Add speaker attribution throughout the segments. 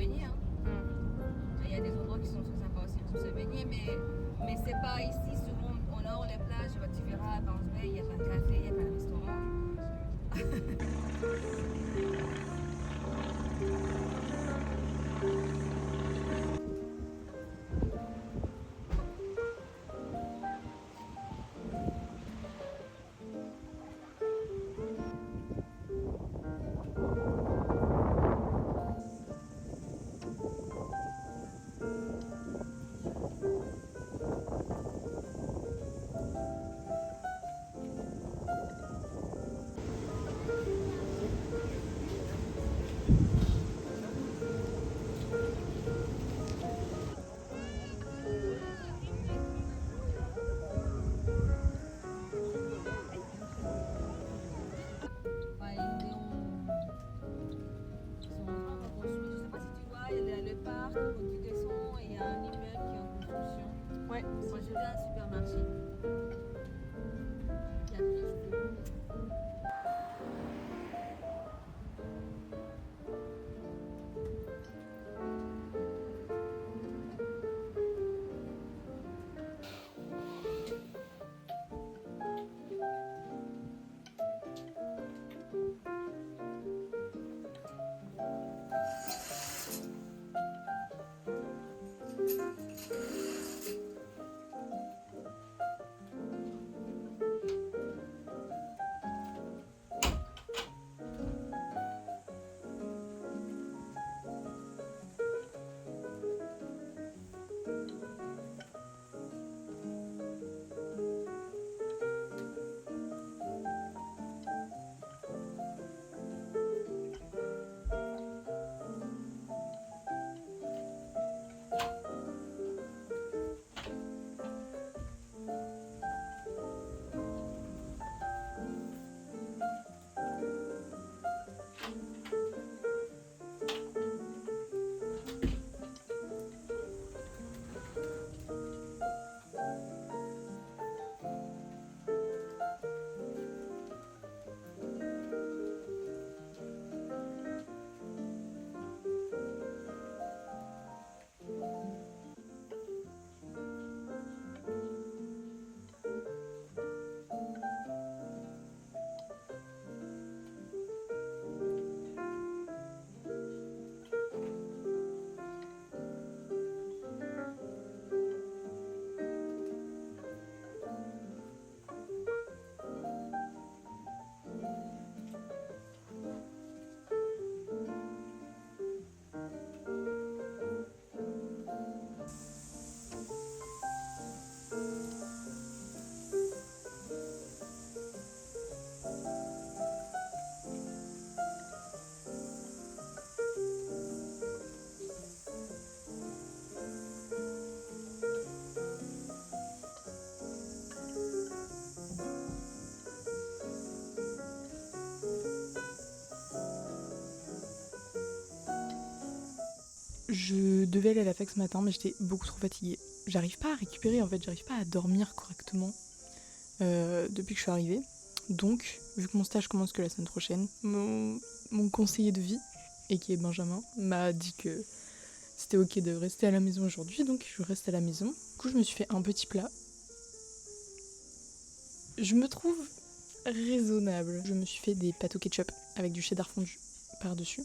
Speaker 1: baigner. Hein. Il y a des endroits qui sont très sympas aussi pour se baigner, mais c'est pas ici. Souvent, au nord, les plages, tu verras à Bounce Bay, il n'y a pas de café, il n'y a pas de restaurant. Ouais, ils sont en train de construire. Je sais pas si tu vois, il y a le parc où tu descends et il y a un immeuble qui est en construction.
Speaker 2: Ouais.
Speaker 1: Moi, je vais à un supermarché. Qui a triste.
Speaker 2: Je devais aller à la fac ce matin, mais j'étais beaucoup trop fatiguée. J'arrive pas à récupérer, en fait, j'arrive pas à dormir correctement depuis que je suis arrivée. Donc, vu que mon stage commence que la semaine prochaine, mon conseiller de vie, et qui est Benjamin, m'a dit que c'était ok de rester à la maison aujourd'hui, donc je reste à la maison. Du coup, je me suis fait un petit plat. Je me trouve raisonnable. Je me suis fait des pâtes au ketchup avec du cheddar fondu par-dessus.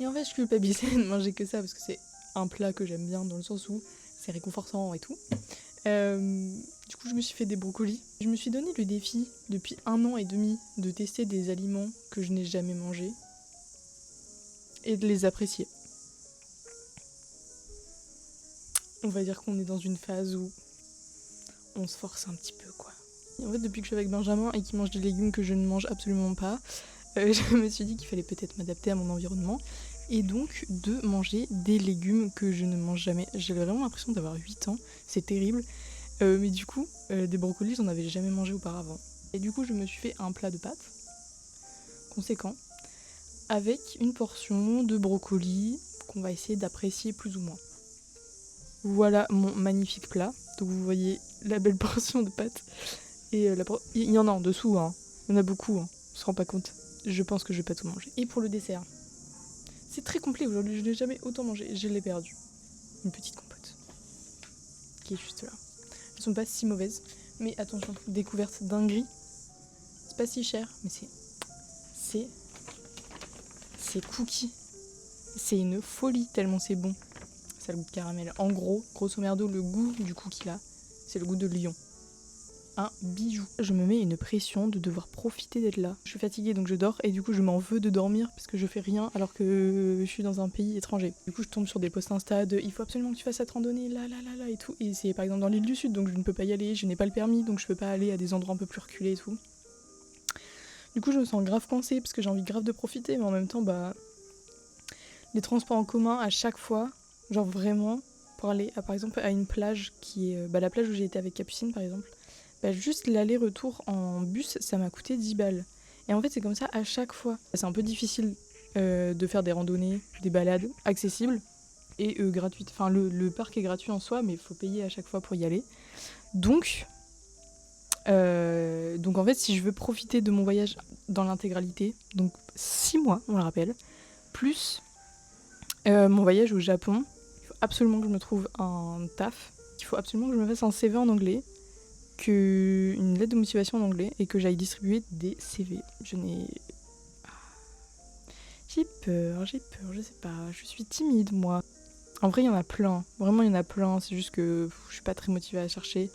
Speaker 2: Et en fait, je culpabilisais de manger que ça parce que c'est un plat que j'aime bien dans le sens où c'est réconfortant et tout. Du coup, je me suis fait des brocolis. Je me suis donné le défi depuis 1 an et demi de tester des aliments que je n'ai jamais mangés et de les apprécier. On va dire qu'on est dans une phase où on se force un petit peu, quoi. Et en fait, depuis que je suis avec Benjamin et qu'il mange des légumes que je ne mange absolument pas, je me suis dit qu'il fallait peut-être m'adapter à mon environnement et donc de manger des légumes que je ne mange jamais. J'avais vraiment l'impression d'avoir 8 ans, c'est terrible. Mais du coup, des brocolis, j'en avais jamais mangé auparavant. Et du coup, je me suis fait un plat de pâtes conséquent avec une portion de brocolis qu'on va essayer d'apprécier plus ou moins. Voilà mon magnifique plat. Donc vous voyez la belle portion de pâtes. Et il y en a en dessous, hein. Il y en a beaucoup, hein. On se rend pas compte. je pense que je vais pas tout manger. Et pour le dessert, c'est très complet aujourd'hui, je n'ai jamais autant mangé, je l'ai perdu. Une petite compote qui est juste là. Elles sont pas si mauvaises, mais attention, découverte dinguerie. C'est pas si cher, mais c'est cookie. C'est une folie tellement c'est bon. Ça a le goût de caramel. En gros, grosso merdo, le goût du cookie là, c'est le goût de lion. Un bijou. Je me mets une pression de devoir profiter d'être là. Je suis fatiguée donc je dors et du coup je m'en veux de dormir parce que je fais rien alors que je suis dans un pays étranger. Du coup je tombe sur des posts Insta de il faut absolument que tu fasses cette randonnée là et tout. Et c'est par exemple dans l'île du Sud donc je ne peux pas y aller, je n'ai pas le permis donc je peux pas aller à des endroits un peu plus reculés et tout. Du coup je me sens grave coincée parce que j'ai envie grave de profiter mais en même temps les transports en commun à chaque fois, genre vraiment pour aller par exemple à une plage qui est la plage où j'ai été avec Capucine par exemple. Juste l'aller-retour en bus, ça m'a coûté 10 balles. Et en fait, c'est comme ça à chaque fois. C'est un peu difficile de faire des randonnées, des balades accessibles et gratuites. Enfin, le parc est gratuit en soi, mais il faut payer à chaque fois pour y aller. Donc en fait, si je veux profiter de mon voyage dans l'intégralité, donc 6 mois, on le rappelle, plus mon voyage au Japon, il faut absolument que je me trouve un taf. Il faut absolument que je me fasse un CV en anglais. Une lettre de motivation en anglais et que j'aille distribuer des CV. J'ai peur, je sais pas, je suis timide moi. En vrai il y en a plein, vraiment il y en a plein, c'est juste que je suis pas très motivée à chercher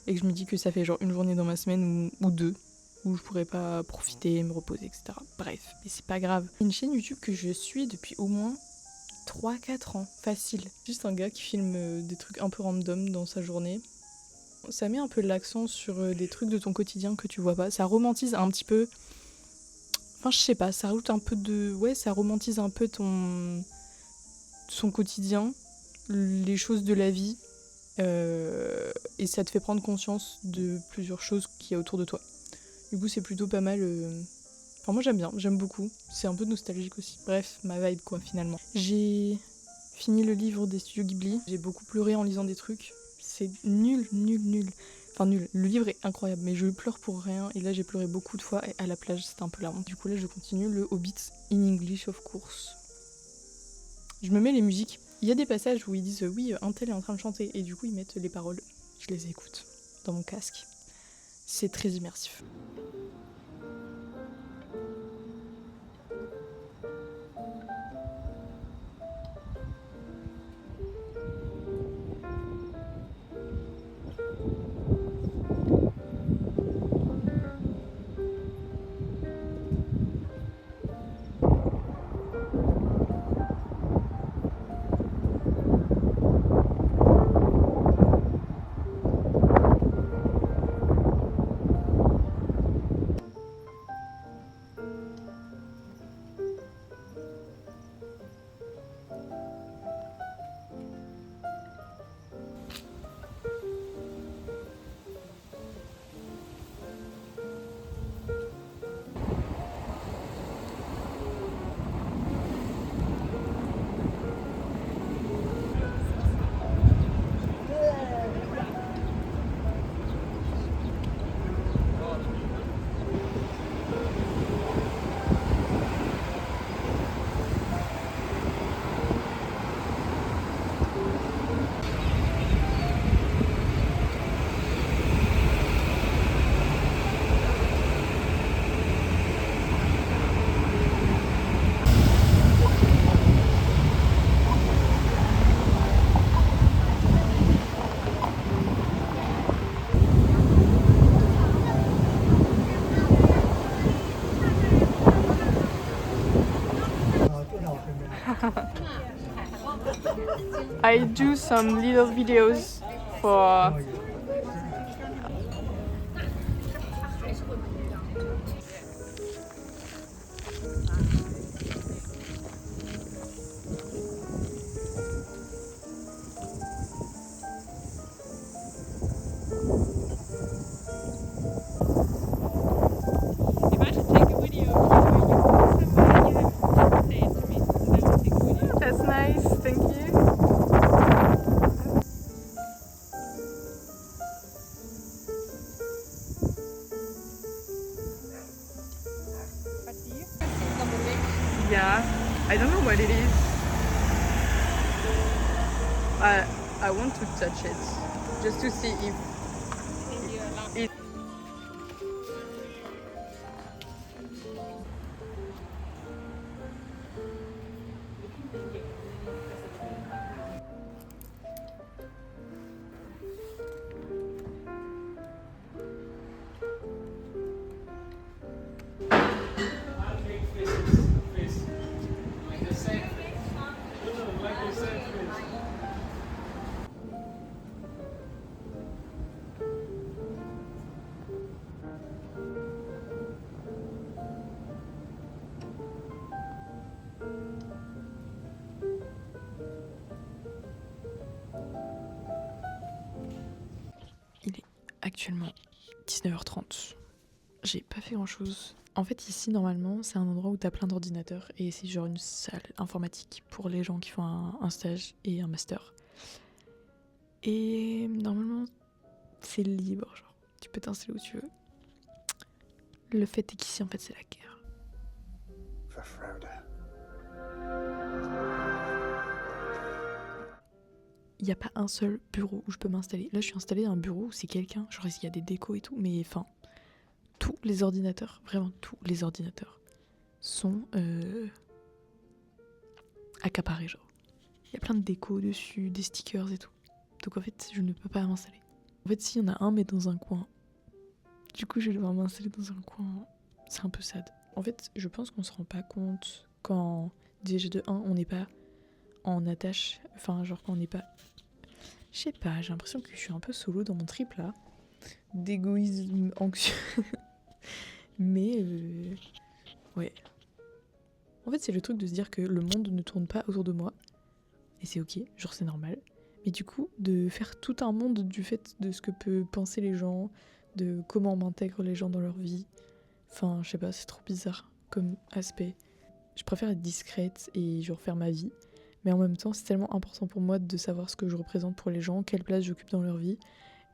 Speaker 2: et que je me dis que ça fait genre une journée dans ma semaine ou deux où je pourrais pas profiter, me reposer, etc. Bref, mais c'est pas grave. Une chaîne YouTube que je suis depuis au moins 3-4 ans, facile. Juste un gars qui filme des trucs un peu random dans sa journée. Ça met un peu l'accent sur des trucs de ton quotidien que tu vois pas. Ça romantise un petit peu... Enfin, je sais pas, ça rajoute un peu de... Ouais, ça romantise un peu son quotidien, les choses de la vie. Et ça te fait prendre conscience de plusieurs choses qu'il y a autour de toi. Du coup, c'est plutôt pas mal... Enfin, moi, j'aime bien, j'aime beaucoup. C'est un peu nostalgique aussi. Bref, ma vibe, quoi, finalement. J'ai fini le livre des studios Ghibli. J'ai beaucoup pleuré en lisant des trucs. C'est nul. Enfin nul, le livre est incroyable, mais je pleure pour rien. Et là j'ai pleuré beaucoup de fois et à la plage c'était un peu la honte. Du coup là je continue le Hobbit in English of course. Je me mets les musiques. Il y a des passages où ils disent oui un tel est en train de chanter et du coup ils mettent les paroles. Je les écoute dans mon casque. C'est très immersif. I do some little videos for... That's nice, thank you. Yeah, I don't know what it is. I want to touch it just to see if it. Il est actuellement 19h30. J'ai pas fait grand chose. En fait, ici, normalement, c'est un endroit où t'as plein d'ordinateurs et c'est genre une salle informatique pour les gens qui font un stage et un master. Et normalement, c'est libre, genre, tu peux t'installer où tu veux. Le fait est qu'ici, en fait, c'est la guerre. Il n'y a pas un seul bureau où je peux m'installer. Là, je suis installée dans un bureau où c'est quelqu'un, genre, il y a des décos et tout, mais enfin, tous les ordinateurs, vraiment tous les ordinateurs, sont accaparés, genre. Il y a plein de décos dessus, des stickers et tout. Donc en fait, je ne peux pas m'installer. En fait, s'il y en a un, mais dans un coin. Du coup, je vais devoir m'installer dans un coin. C'est un peu sad. En fait, je pense qu'on se rend pas compte quand, déjà de 1, on n'est pas en attache. Enfin, genre quand on n'est pas... Je sais pas, j'ai l'impression que je suis un peu solo dans mon trip là. D'égoïsme anxieux. Mais ouais. En fait, c'est le truc de se dire que le monde ne tourne pas autour de moi. Et c'est ok, genre c'est normal. Mais du coup, de faire tout un monde du fait de ce que peuvent penser les gens, de comment on m'intègre les gens dans leur vie. Enfin, je sais pas, c'est trop bizarre comme aspect. Je préfère être discrète et genre faire ma vie. Mais en même temps, c'est tellement important pour moi de savoir ce que je représente pour les gens, quelle place j'occupe dans leur vie.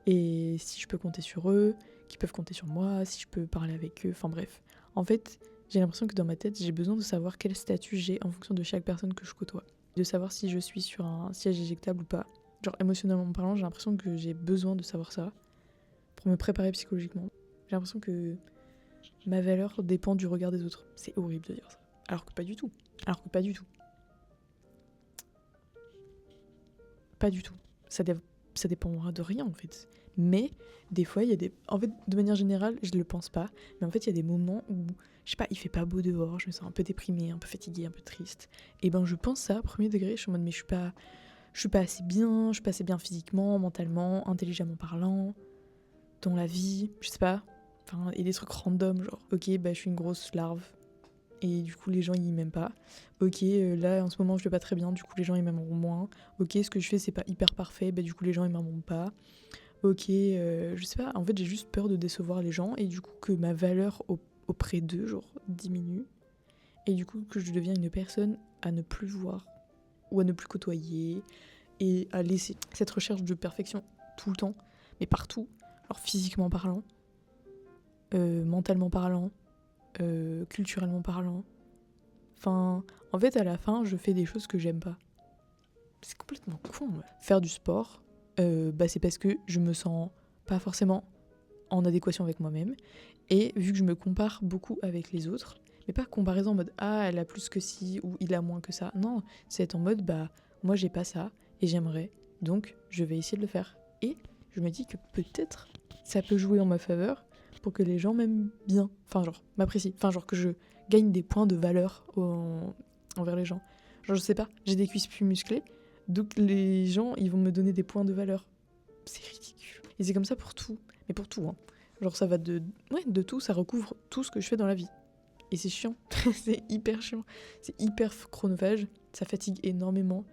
Speaker 2: Et si je peux compter sur eux, qu'ils peuvent compter sur moi, si je peux parler avec eux, enfin bref. En fait, j'ai l'impression que dans ma tête, j'ai besoin de savoir quel statut j'ai en fonction de chaque personne que je côtoie. De savoir si je suis sur un siège éjectable ou pas. Genre émotionnellement parlant, j'ai l'impression que j'ai besoin de savoir ça pour me préparer psychologiquement. J'ai l'impression que ma valeur dépend du regard des autres. C'est horrible de dire ça. Alors que pas du tout. Alors que pas du tout. Pas du tout. Ça dépendra de rien en fait. Mais des fois, il y a des... En fait, de manière générale, je le pense pas. Mais en fait, il y a des moments où, je sais pas, il fait pas beau dehors, je me sens un peu déprimée, un peu fatiguée, un peu triste. Et ben, je pense ça, premier degré, je suis en mode, mais je suis pas assez bien, je suis pas assez bien physiquement, mentalement, intelligemment parlant, dans la vie, je sais pas. Enfin, et des trucs random, genre, ok, bah, je suis une grosse larve. Et du coup, les gens, ils m'aiment pas. Ok, là, en ce moment, je vais pas très bien, du coup, les gens, ils m'aimeront moins. Ok, ce que je fais, c'est pas hyper parfait, bah, du coup, les gens, ils m'aimeront pas. Ok, je sais pas, en fait, j'ai juste peur de décevoir les gens et du coup, que ma valeur auprès d'eux, genre, diminue. Et du coup, que je deviens une personne à ne plus voir ou à ne plus côtoyer et à laisser cette recherche de perfection tout le temps, mais partout, alors physiquement parlant, mentalement parlant, culturellement parlant. Enfin, en fait, à la fin, je fais des choses que j'aime pas. C'est complètement con. Ouais. Faire du sport, bah, c'est parce que je me sens pas forcément en adéquation avec moi-même. Et vu que je me compare beaucoup avec les autres, mais pas comparaison en mode ah, elle a plus que ci ou il a moins que ça. Non, c'est être en mode bah, moi j'ai pas ça et j'aimerais. Donc, je vais essayer de le faire. Et je me dis que peut-être ça peut jouer en ma faveur pour que les gens m'aiment bien. Enfin, genre, m'apprécient. Enfin, genre que je gagne des points de valeur envers les gens. Genre, je sais pas, j'ai des cuisses plus musclées, donc les gens, ils vont me donner des points de valeur. C'est ridicule. Et c'est comme ça pour tout. Mais pour tout, hein. Genre, ça va de tout, ça recouvre tout ce que je fais dans la vie. Et c'est chiant. C'est hyper chiant. C'est hyper chronophage. Ça fatigue énormément.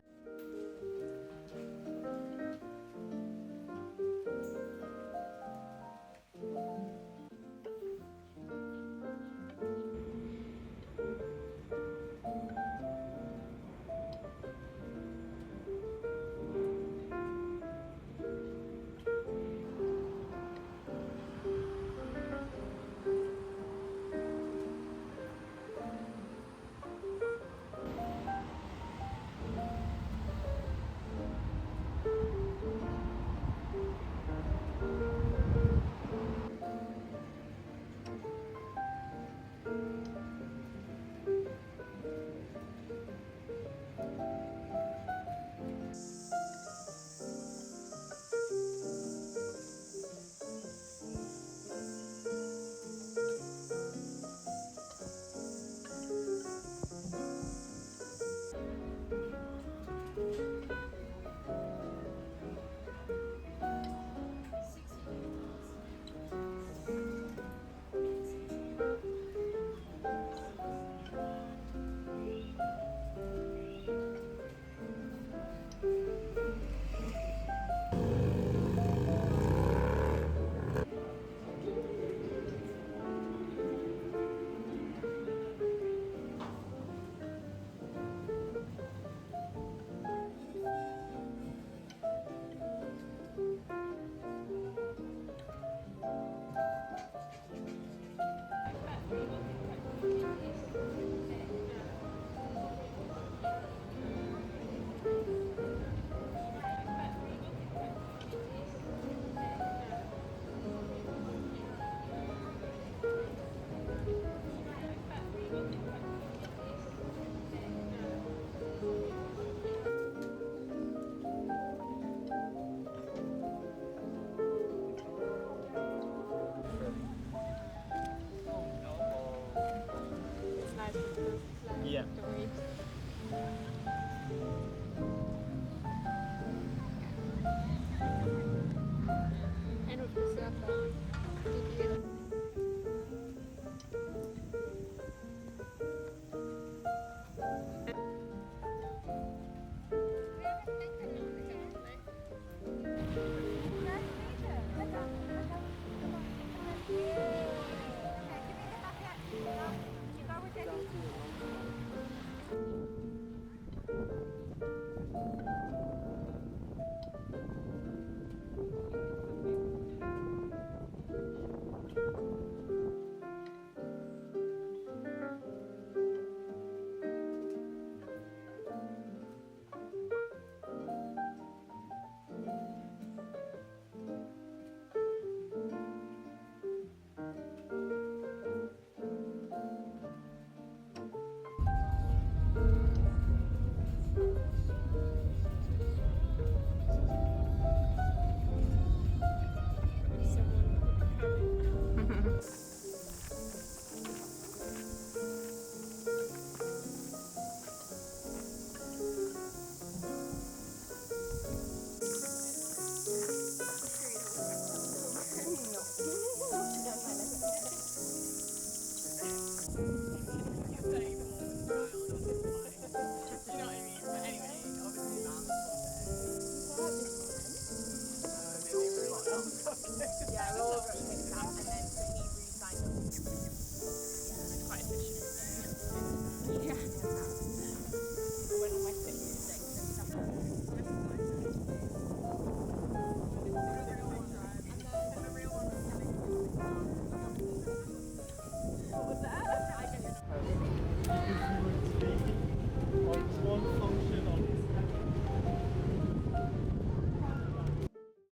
Speaker 3: Yeah.
Speaker 4: The waves.